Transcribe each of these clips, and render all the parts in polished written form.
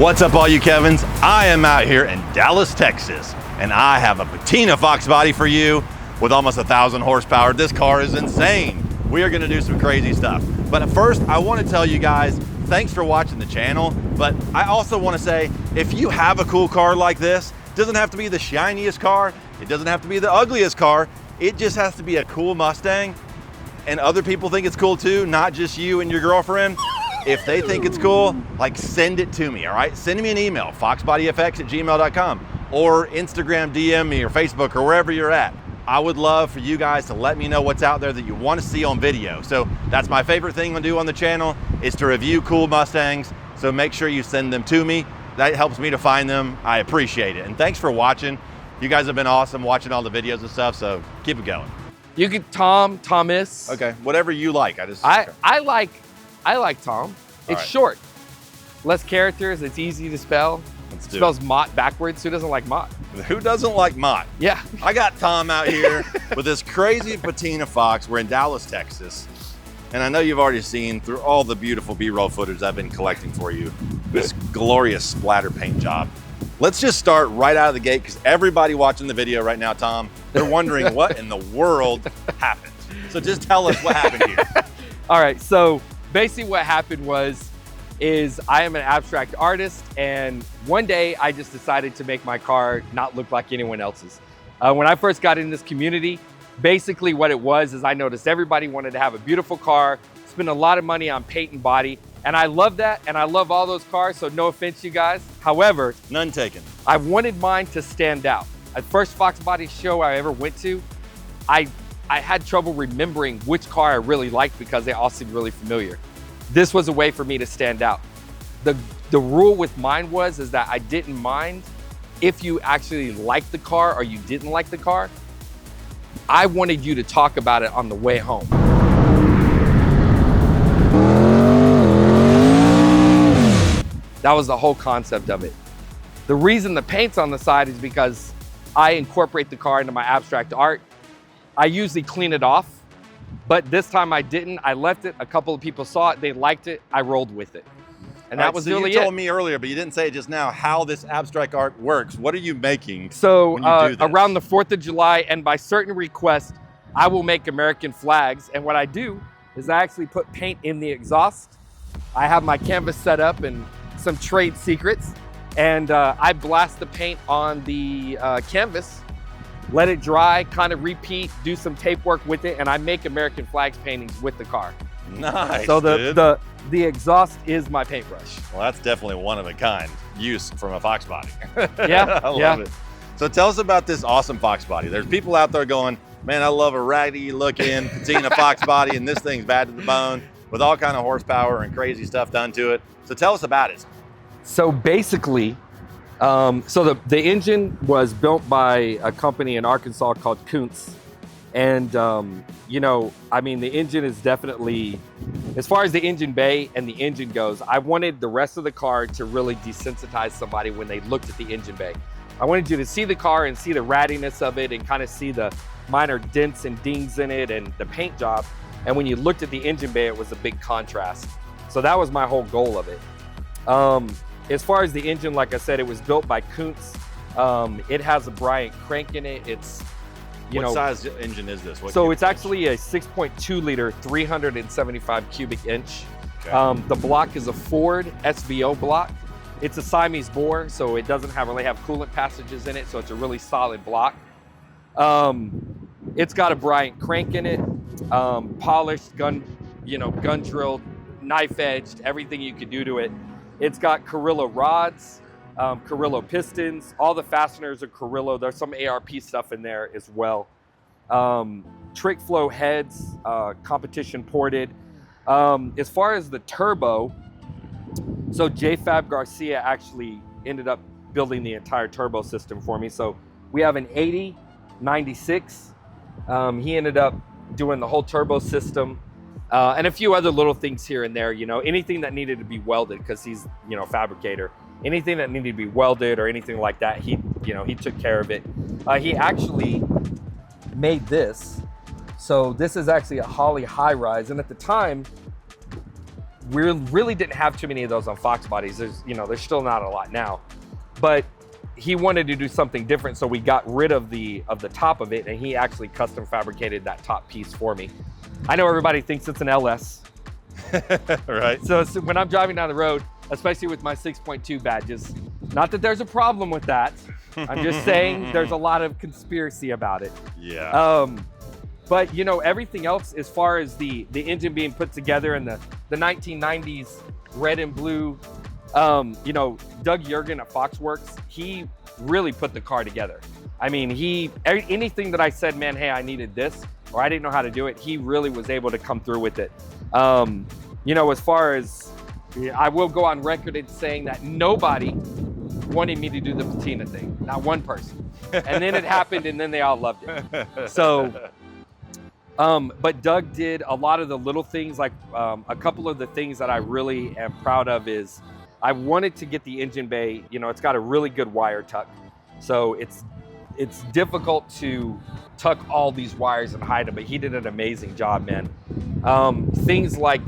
What's up, all you Kevins? I am out here in Dallas, Texas, and I have a Patina Foxbody for you with almost 1,000 horsepower. This car is insane. We are gonna do some crazy stuff. But first, I wanna tell you guys, thanks for watching the channel, but I also wanna say, if you have a cool car like this, it doesn't have to be the shiniest car, it doesn't have to be the ugliest car, it just has to be a cool Mustang, and other people think it's cool too, not just you and your girlfriend. If they think it's cool, like, send it to me, all right? Send me an email, foxbodyfx@gmail.com, or Instagram DM me or Facebook or wherever you're at. I would love for you guys to let me know what's out there that you want to see on video. So that's my favorite thing to do on the channel, is to review cool Mustangs. So make sure you send them to me. That helps me to find them. I appreciate it. And thanks for watching. You guys have been awesome watching all the videos and stuff, so keep it going. You can Thomas. Okay, whatever you like. I like Tom. It's right. short, less characters. It's easy to spell. Let's It do spells Mott backwards. Who doesn't like Mott? Who doesn't like Mott? Yeah. I got Tom out here with this crazy Patina Fox. We're in Dallas, Texas. And I know you've already seen through all the beautiful B-roll footage I've been collecting for you, this glorious splatter paint job. Let's just start right out of the gate, because everybody watching the video right now, Tom, they're wondering what in the world happened. So just tell us what happened here. All right, so basically what happened is I am an abstract artist, and one day I just decided to make my car not look like anyone else's. When I first got in this community, basically what it was is I noticed everybody wanted to have a beautiful car, spend a lot of money on paint and body, and I love that, and I love all those cars, so no offense, you guys. However, none taken. I wanted mine to stand out. At first Foxbody show I ever went to, I had trouble remembering which car I really liked because they all seemed really familiar. This was a way for me to stand out. The rule with mine is that I didn't mind if you actually liked the car or you didn't like the car. I wanted you to talk about it on the way home. That was the whole concept of it. The reason the paint's on the side is because I incorporate the car into my abstract art. I usually clean it off, but this time I didn't. I left it. A couple of people saw it. They liked it. I rolled with it. And that was really it. You told me earlier, but you didn't say just now how this abstract art works. What are you making so when you do this? Around the 4th of July, and by certain requests, I will make American flags. And what I do is I actually put paint in the exhaust. I have my canvas set up and some trade secrets, and I blast the paint on the canvas, let it dry, kind of repeat, do some tape work with it, and I make American flags paintings with the car. Nice, so dude. The exhaust is my paintbrush. Well, that's definitely one of a kind use from a Foxbody. Yeah, I love it. So tell us about this awesome Foxbody. There's people out there going, man, I love a raggedy looking Patina Foxbody, and this thing's bad to the bone with all kind of horsepower and crazy stuff done to it. So tell us about it. So basically, the engine was built by a company in Arkansas called Kuntz. And, you know, I mean, the engine is definitely, as far as the engine bay and the engine goes, I wanted the rest of the car to really desensitize somebody when they looked at the engine bay. I wanted you to see the car and see the rattiness of it and kind of see the minor dents and dings in it and the paint job. And when you looked at the engine bay, it was a big contrast. So that was my whole goal of it. As far as the engine, like I said, it was built by Kuntz. It has a Bryant crank in it. It's, what size engine is this? So it's actually a 6.2 liter, 375 cubic inch. Okay. The block is a Ford SVO block. It's a Siamese bore, so it doesn't really have coolant passages in it, so it's a really solid block. It's got a Bryant crank in it, polished, gun drilled, knife edged, everything you could do to it. It's got Carrillo rods, Carrillo pistons. All the fasteners are Carrillo. There's some ARP stuff in there as well. Trick flow heads, competition ported. As far as the turbo, so JFab Garcia actually ended up building the entire turbo system for me. So we have an 80, 96. He ended up doing the whole turbo system. And a few other little things here and there, you know, anything that needed to be welded, because he's, you know, fabricator, anything that needed to be welded or anything like that, he took care of it. He actually made this. So this is actually a Holly high rise. And at the time, we really didn't have too many of those on Fox bodies. There's still not a lot now, but he wanted to do something different, so we got rid of the top of it, and he actually custom fabricated that top piece for me. I know everybody thinks it's an LS, right? So when I'm driving down the road, especially with my 6.2 badges, not that there's a problem with that. I'm just saying there's a lot of conspiracy about it. Yeah. But everything else, as far as the engine being put together in the 1990s red and blue, Doug Jurgen at Foxwerks, he really put the car together. I mean, anything that I said, man, hey, I needed this, or I didn't know how to do it, he really was able to come through with it. As far as, I will go on record in saying that nobody wanted me to do the Patina thing, not one person. And then it happened, and then they all loved it. So, but Doug did a lot of the little things, like a couple of the things that I really am proud of is I wanted to get the engine bay, it's got a really good wire tuck. So it's difficult to tuck all these wires and hide them, but he did an amazing job, man. Things like,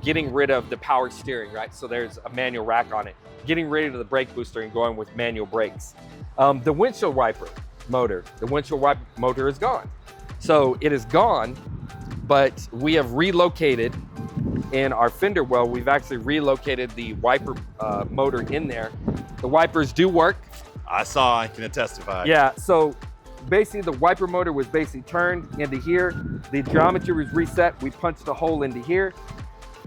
getting rid of the power steering, right? So there's a manual rack on it. Getting rid of the brake booster and going with manual brakes. The windshield wiper motor, is gone. So it is gone, but we have relocated in our fender well, we've actually relocated the wiper motor in there. The wipers do work. I can testify. Yeah, so basically the wiper motor was basically turned into here. The geometry was reset. We punched a hole into here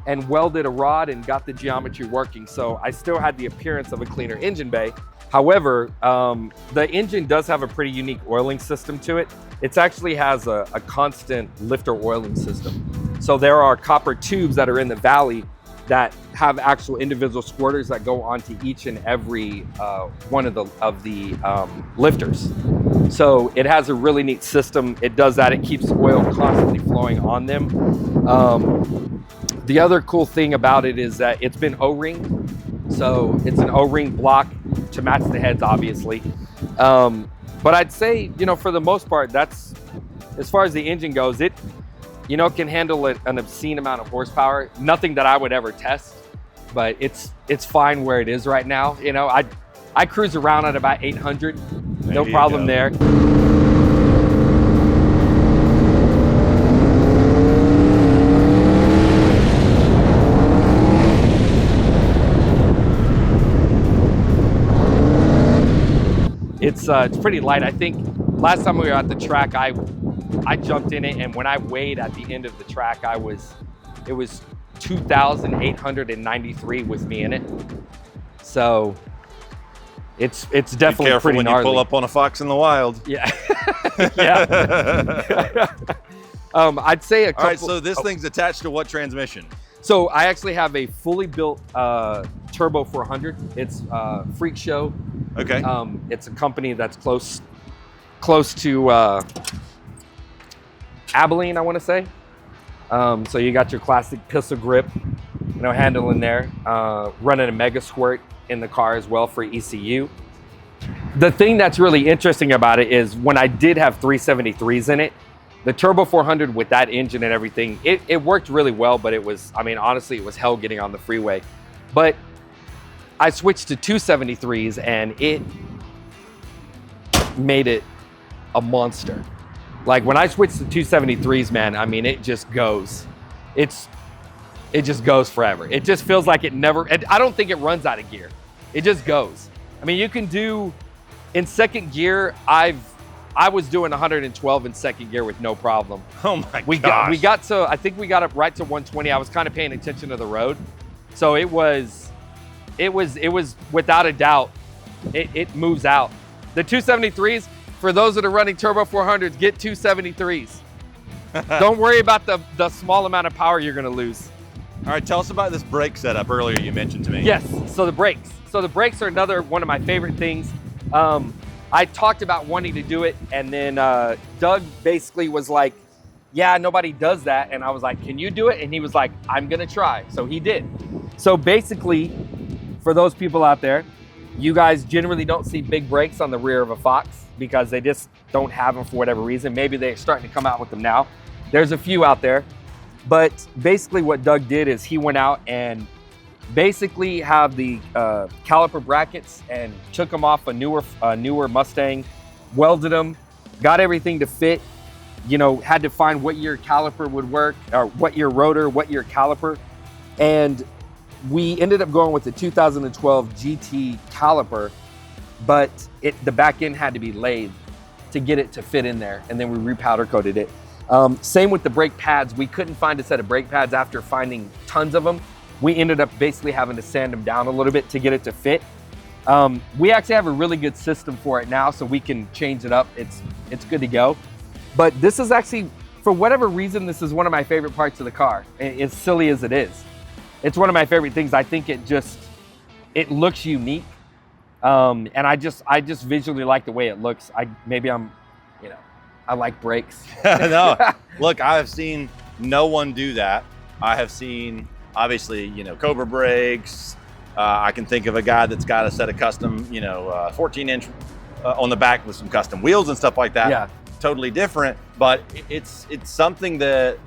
and welded a rod and got the geometry working. So I still had the appearance of a cleaner engine bay. However, the engine does have a pretty unique oiling system to it. It actually has a constant lifter oiling system. So there are copper tubes that are in the valley that have actual individual squirters that go onto each and every one of the lifters. So it has a really neat system. It does that. It keeps oil constantly flowing on them. The other cool thing about it is that it's been O-ring. So it's an O-ring block to match the heads, obviously. But I'd say, for the most part, that's, as far as the engine goes, it can handle an obscene amount of horsepower. Nothing that I would ever test, but it's fine where it is right now. I cruise around at about 800, no problem there. It's pretty light. I think last time we were at the track, I jumped in it, and when I weighed at the end of the track, it was 2,893 with me in it. So it's definitely pretty gnarly. Be careful when you pull up on a fox in the wild. Yeah, yeah. I'd say a couple. All right, so this thing's attached to what transmission? So I actually have a fully built Turbo 400. It's Freak Show. Okay. It's a company that's close to Abilene, I want to say. So you got your classic pistol grip, handle in there. Running a Mega Squirt in the car as well for ECU. The thing that's really interesting about it is when I did have 373s in it, the Turbo 400 with that engine and everything, it worked really well, but honestly, it was hell getting on the freeway. But I switched to 273s and it made it a monster. Like when I switched to 273s, man, it just goes. It just goes forever. It just feels like it never, I don't think it runs out of gear. It just goes. You can do, in second gear, I was doing 112 in second gear with no problem. Oh my gosh. We got to, I think we got up right to 120. I was kind of paying attention to the road. So it was without a doubt, it moves out. The 273s, for those that are running Turbo 400s, get 273s. Don't worry about the small amount of power you're gonna lose. All right, tell us about this brake setup earlier you mentioned to me. Yes, so the brakes. So the brakes are another one of my favorite things. I talked about wanting to do it, and then Doug basically was like, yeah, nobody does that. And I was like, can you do it? And he was like, I'm gonna try. So he did. So basically, for those people out there, you guys generally don't see big brakes on the rear of a Fox because they just don't have them for whatever reason. Maybe they're starting to come out with them now. There's a few out there. But basically what Doug did is he went out and basically have the caliper brackets and took them off a newer Mustang, welded them, got everything to fit, you know, had to find what year caliper would work, or what year rotor, what year caliper. And we ended up going with the 2012 GT caliper, but the back end had to be lathed to get it to fit in there. And then we repowder coated it. Same with the brake pads. We couldn't find a set of brake pads after finding tons of them. We ended up basically having to sand them down a little bit to get it to fit. We actually have a really good system for it now, so we can change it up. It's good to go. But this is actually, for whatever reason, this is one of my favorite parts of the car. As silly as it is. It's one of my favorite things. I think it looks unique. And I just visually like the way it looks. I like brakes. No, look, I have seen no one do that. I have seen, obviously, you know, Cobra brakes. I can think of a guy that's got a set of custom, 14-inch on the back with some custom wheels and stuff like that. Yeah. Totally different, but it's something that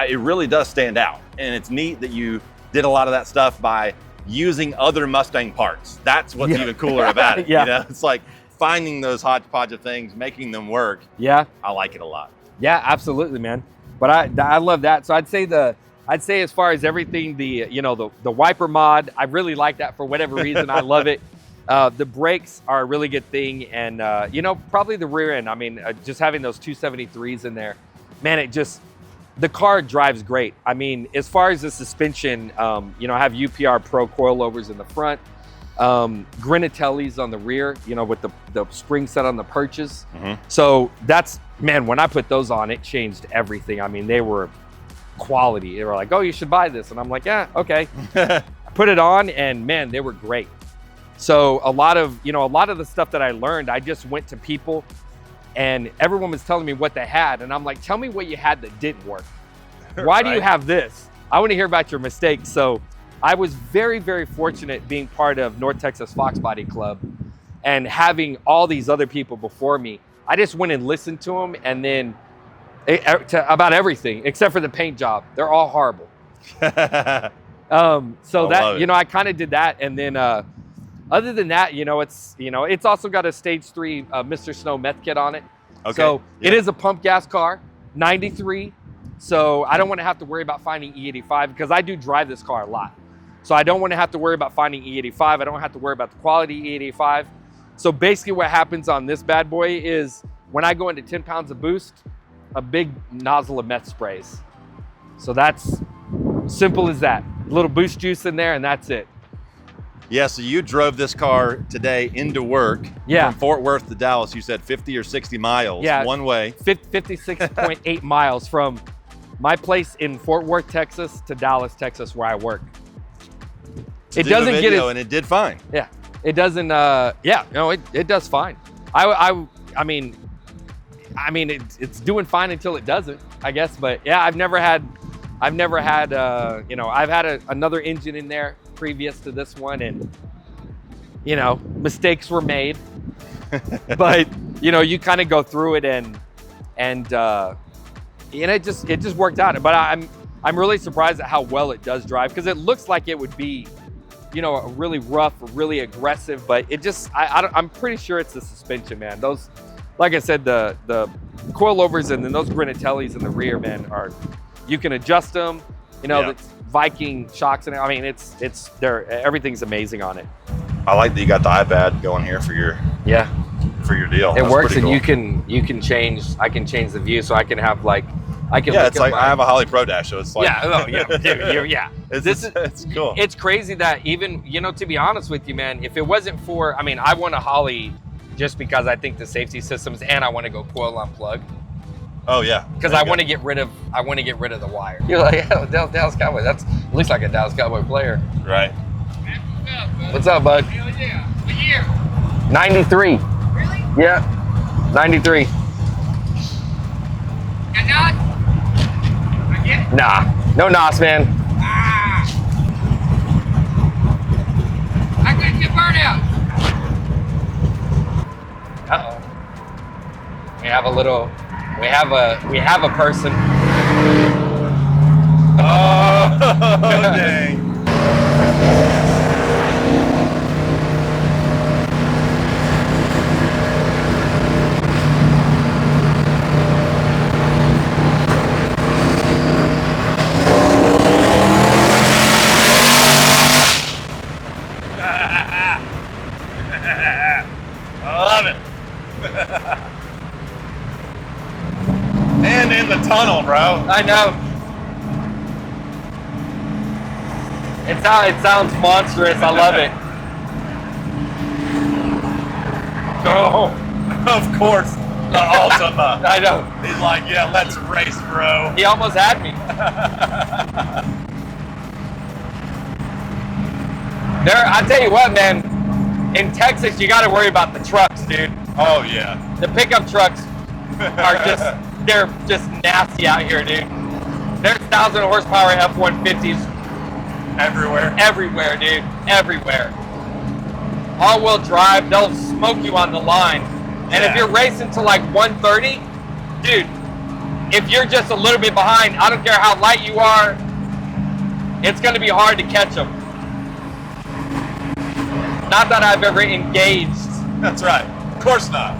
it really does stand out. And it's neat that you did a lot of that stuff by using other Mustang parts. That's what's even cooler about it. Yeah. You know, it's like finding those hodgepodge of things, making them work. Yeah. I like it a lot. Yeah, absolutely, man. But I love that. So I'd say as far as everything, the wiper mod, I really like that for whatever reason. I love it. The brakes are a really good thing. And, probably the rear end. I mean, just having those 273s in there, man, the car drives great. I mean, as far as the suspension, I have UPR Pro coilovers in the front, Granatellis on the rear, with the spring set on the perches. Mm-hmm. So man, when I put those on, it changed everything. I mean, they were quality. They were like, oh, you should buy this. And I'm like, yeah, okay. I put it on and man, they were great. So a lot of the stuff that I learned, I just went to people and everyone was telling me what they had. And I'm like, tell me what you had that didn't work. Why do you have this? I want to hear about your mistakes. So I was very, very fortunate being part of North Texas Foxbody Club and having all these other people before me. I just went and listened to them and then about everything except for the paint job. They're all horrible. So that, I kind of did that. And then other than that, it's also got a stage 3 Mr. Snow meth kit on it. Okay. So it is a pump gas car, 93. So I don't want to have to worry about finding E85 because I do drive this car a lot. So I don't want to have to worry about finding E85. I don't have to worry about the quality E85. So basically what happens on this bad boy is when I go into 10 pounds of boost, a big nozzle of meth sprays. So that's simple as that. A little boost juice in there and that's it. Yeah, so you drove this car today into work from Fort Worth to Dallas. You said 50 or 60 miles one way. 56.8 miles from my place in Fort Worth, Texas to Dallas, Texas, where I work. It doesn't get it, and it did fine. Yeah, it doesn't. It does fine. I mean, it's doing fine until it doesn't, I guess. But yeah, I've never had. I've had another engine in there previous to this one, and mistakes were made. But you kind of go through it, and it just worked out. But I'm really surprised at how well it does drive because it looks like it would be. A really rough, really aggressive, but I'm pretty sure it's the suspension, man. Those, like I said, the coilovers and then those Granatellis in the rear, man, you can adjust them. The Viking shocks and I mean, everything's amazing on it. I like that you got the iPad going here for your deal. It works, and cool. you can change. I can change the view, so I can have I have a Holly Pro Dash, so it's like it's cool. It's crazy that even to be honest with you, man, if it wasn't for I want a Holly just because I think the safety systems and I want to go coil on plug. Oh yeah, because I want to get rid of the wire. You're like, oh, Dallas Cowboy. That looks like a Dallas Cowboy player. Right. What's up, bud? Hell yeah. What year? 93. Really? Yeah. 93. Got NOS? Again? Nah. No NOS, man. Ah. I couldn't get burnout. Uh-oh. We have a person. Oh, dang. I love it. And in the tunnel, bro. I know. It sounds monstrous. I love it. Oh, of course, the Ultima. I know. He's like, yeah, let's race, bro. He almost had me. I tell you what, man. In Texas, you got to worry about the trucks, dude. Oh yeah. The pickup trucks are they're just nasty out here, dude. There's 1,000 horsepower F-150s Everywhere. everywhere, dude. Everywhere. All-wheel drive, they'll smoke you on the line. And if you're racing to like 130, dude, if you're just a little bit behind, I don't care how light you are, it's going to be hard to catch them. Not that I've ever engaged. That's right. Of course not.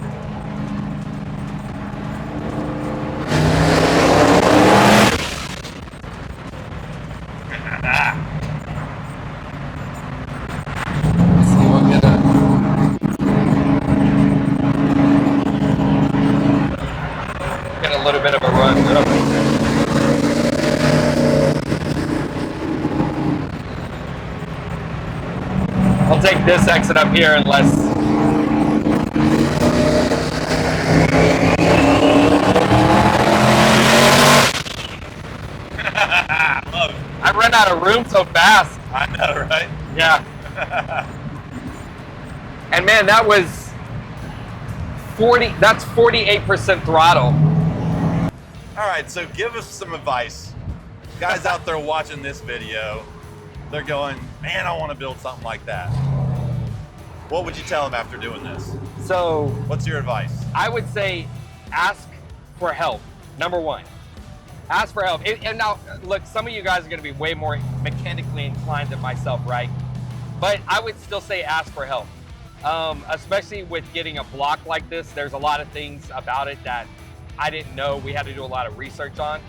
Get a little bit of a run. I'll take this exit up here unless. I run out of room so fast. I know, right? Yeah. And man, that was 40, that's 48% throttle. All right, so give us some advice. Guys out there watching this video, they're going, man, I want to build something like that. What would you tell them after doing this? So What's your advice? I would say ask for help, number one. Ask for help. And now, look, some of you guys are going to be way more mechanically inclined than myself, right? But I would still say ask for help. Especially with getting a block like this, there's a lot of things about it that I didn't know. We had to do a lot of research on.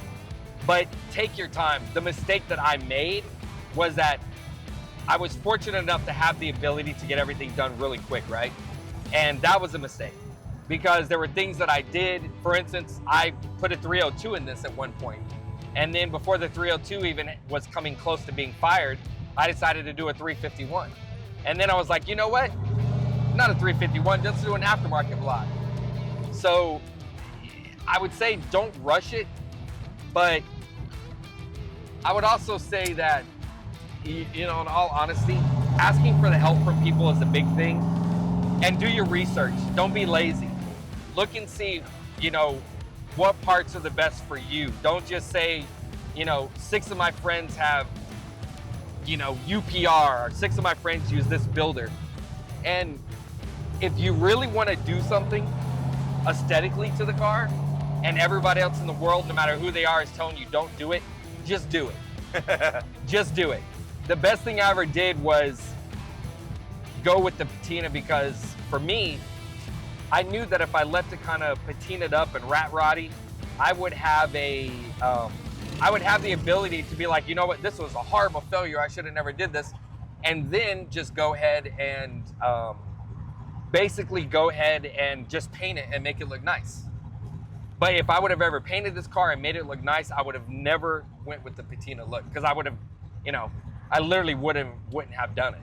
But take your time. The mistake that I made was that I was fortunate enough to have the ability to get everything done really quick, right? And that was a mistake because there were things that I did. For instance, I put a 302 in this at one point. And then before the 302 even was coming close to being fired, I decided to do a 351. And then I was like, you know what? Not a 351, just do an aftermarket block. So I would say don't rush it, but I would also say that, you know, in all honesty, asking for the help from people is a big thing. And do your research. Don't be lazy. Look and see, you know, what parts are the best for you. Don't just say, you know, 6 of my friends have, you know, UPR, or 6 of my friends use this builder. And if you really want to do something aesthetically to the car, and everybody else in the world, no matter who they are, is telling you don't do it, just do it. Just do it. The best thing I ever did was go with the patina, because for me, I knew that if I left it kind of patinaed up and rat roddy, I would have the ability to be like, you know what, this was a horrible failure, I should have never did this, and then just go ahead and basically go ahead and just paint it and make it look nice. But if I would have ever painted this car and made it look nice, I would have never went with the patina look, because I would have, you know, I literally wouldn't have done it.